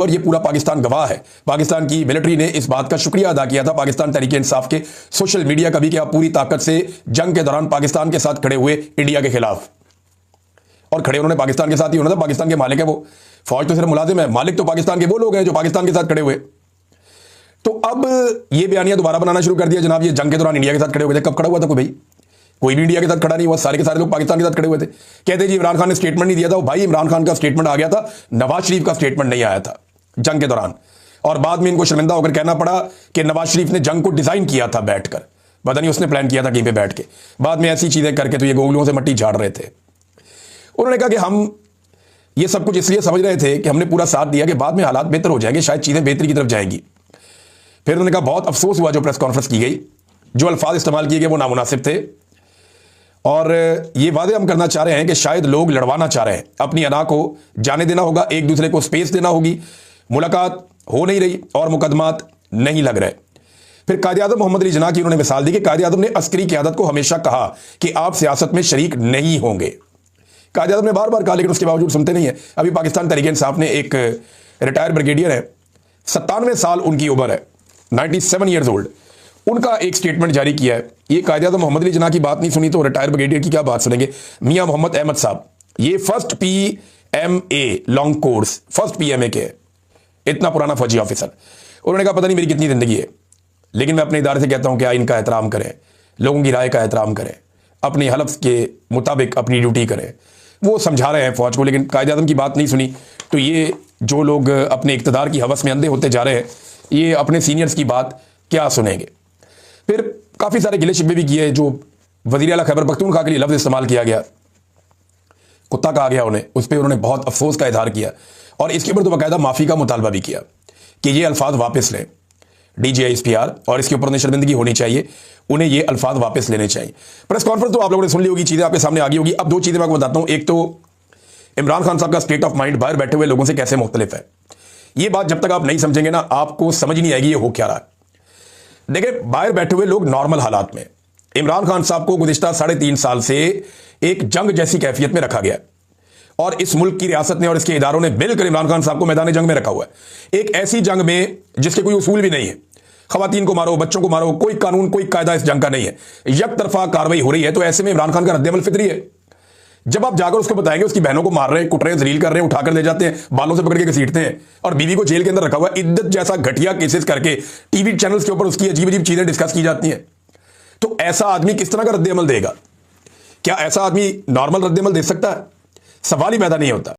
और ये पूरा पाकिस्तान गवाह है। पाकिस्तान की मिलिट्री ने इस बात का शुक्रिया अदा किया था पाकिस्तान तहरीक इंसाफ के सोशल मीडिया का भी कि आप पूरी ताकत से जंग के दौरान पाकिस्तान के साथ खड़े हुए इंडिया के खिलाफ। और खड़े उन्होंने पाकिस्तान के साथ ही होना था, पाकिस्तान के मालिक है वो। फौज तो सिर्फ मुलाजिम है, मालिक तो पाकिस्तान के वो लोग हैं जो पाकिस्तान के साथ खड़े हुए। तो अब ये बयानिया दोबारा बनाना शुरू कर दिया, जनाब ये जंग के दौरान इंडिया के साथ खड़े हुए थे। कब खड़ा हुआ था कोई भाई? कोई भी इंडिया के साथ खड़ा नहीं हुआ, सारे के सारे लोग पाकिस्तान के साथ खड़े हुए थे। कहते जी इमरान खान ने स्टेटमेंट नहीं दिया था। भाई इमरान खान का स्टेटमेंट आ गया था, नवाज शरीफ का स्टेटमेंट नहीं आया था जंग के दौरान। और बाद में इनको शर्मिंदा होकर कहना पड़ा कि नवाज शरीफ ने जंग को डिजाइन किया था बैठकर, पता नहीं उसने प्लान किया था कहीं पे बैठ के। बाद में ऐसी चीजें करके तो ये गोगलों से मट्टी झाड़ रहे थे। उन्होंने कहा कि हम ये सब कुछ इसलिए समझ रहे थे कि हमने पूरा साथ दिया कि बाद में हालात बेहतर हो जाएंगे, शायद चीजें बेहतरी की तरफ जाएंगी। फिर उन्होंने कहा बहुत अफसोस हुआ जो प्रेस कॉन्फ्रेंस की गई, जो अल्फाज इस्तेमाल किए गए वो नामुनासिब थे। और ये वादे हम करना चाह रहे हैं कि शायद लोग लड़वाना चाह रहे हैं, अपनी अना को जाने देना होगा, एक दूसरे को स्पेस देना होगी, मुलाकात हो नहीं रही और मुकदमात नहीं लग रहे। फिर कायद-ए-आज़म मोहम्मद अली जिन्ना की उन्होंने मिसाल दी कि कायद-ए-आज़म ने अस्करी क़यादत को हमेशा कहा कि आप सियासत में शरीक नहीं होंगे। कायद-ए-आज़म ने बार बार कहा लेकिन उसके बावजूद सुनते नहीं है। अभी पाकिस्तान तहरीक इंसाफ ने एक रिटायर्ड ब्रिगेडियर है, 97 साल उनकी उम्र है, 97 ईयर्स ओल्ड, उनका एक स्टेटमेंट जारी किया है। ये कायद-ए-आज़म मोहम्मद अली जिन्ना की बात नहीं सुनी तो रिटायर्ड ब्रिगेडियर की क्या बात सुनेंगे? मियां मोहम्मद अहमद साहब, ये first PMA long course, first PMA के, इतना पुराना फौजी ऑफिसर। उन्होंने कहा पता नहीं मेरी कितनी जिंदगी है, लेकिन मैं अपने इदारे से कहता हूं कि इनका एहतराम करें, लोगों की राय का एहतराम करें, अपनी हलफ के मुताबिक अपनी ड्यूटी करें। वो समझा रहे हैं फौज को, लेकिन कायद-ए-आज़म की बात नहीं सुनी। तो ये जो लोग अपने इक़्तिदार की हवस में अंधे होते जा रहे हैं, ये अपने सीनियर्स की बात क्या सुनेंगे? फिर काफ़ी सारे गिले शिकवे भी किए, जो वज़ीर आला खैबर पख्तूनख्वा के लिए लफ्ज़ इस्तेमाल किया गया, कुत्ता कहा गया उन्हें, उस पर उन्होंने बहुत अफसोस का इजहार किया और इसके ऊपर तो बाकायदा माफ़ी का मुतालबा भी किया कि ये अल्फाज वापस लें DGISPR, और इसके ऊपर उन्हें शर्मिंदगी होनी चाहिए, उन्हें ये अल्फाज वापस लेने चाहिए। प्रेस कॉन्फ्रेंस तो आप लोगों ने सुन ली होगी, चीज़ें आपके सामने आ गई होगी। अब दो चीज़ें मैं आपको बताता हूँ। एक तो इमरान खान साहब का स्टेट ऑफ माइंड बाहर बैठे हुए लोगों से कैसे मुख्तलिफ है। ये बात जब तक आप नहीं समझेंगे ना, आपको समझ नहीं आएगी ये हो क्या रहा है। देखिए, बाहर बैठे हुए लोग नॉर्मल हालात में इमरान खान साहब को गुज़िश्ता 3.5 साल से एक जंग जैसी कैफियत में रखा गया और इस मुल्क की रियासत ने और इसके इदारों ने मिलकर इमरान खान साहब को मैदान जंग में रखा हुआ है। एक ऐसी जंग में जिसके कोई उसूल भी नहीं है, खवातीन को मारो, बच्चों को मारो, कोई कानून कोई कायदा इस जंग का नहीं है, एक तरफा कार्रवाई हो रही है। तो ऐसे में इमरान खान का रद्द-ए-अमल फितरी है। जब आप जाकर उसको बताएंगे उसकी बहनों को मार रहे हैं, कुट रहे हैं, जलील कर रहे हैं, उठाकर ले जाते हैं, बालों से पकड़ के घसीटते हैं और बीवी को जेल के अंदर रखा हुआ, इद्दत जैसा घटिया केसेस करके टीवी चैनल्स के ऊपर उसकी अजीब अजीब चीजें डिस्कस की जाती हैं। तो ऐसा आदमी किस तरह का रद्द-ए-अमल देगा? क्या ऐसा आदमी नॉर्मल रद्द-ए-अमल दे सकता है? सवाल ही पैदा नहीं होता।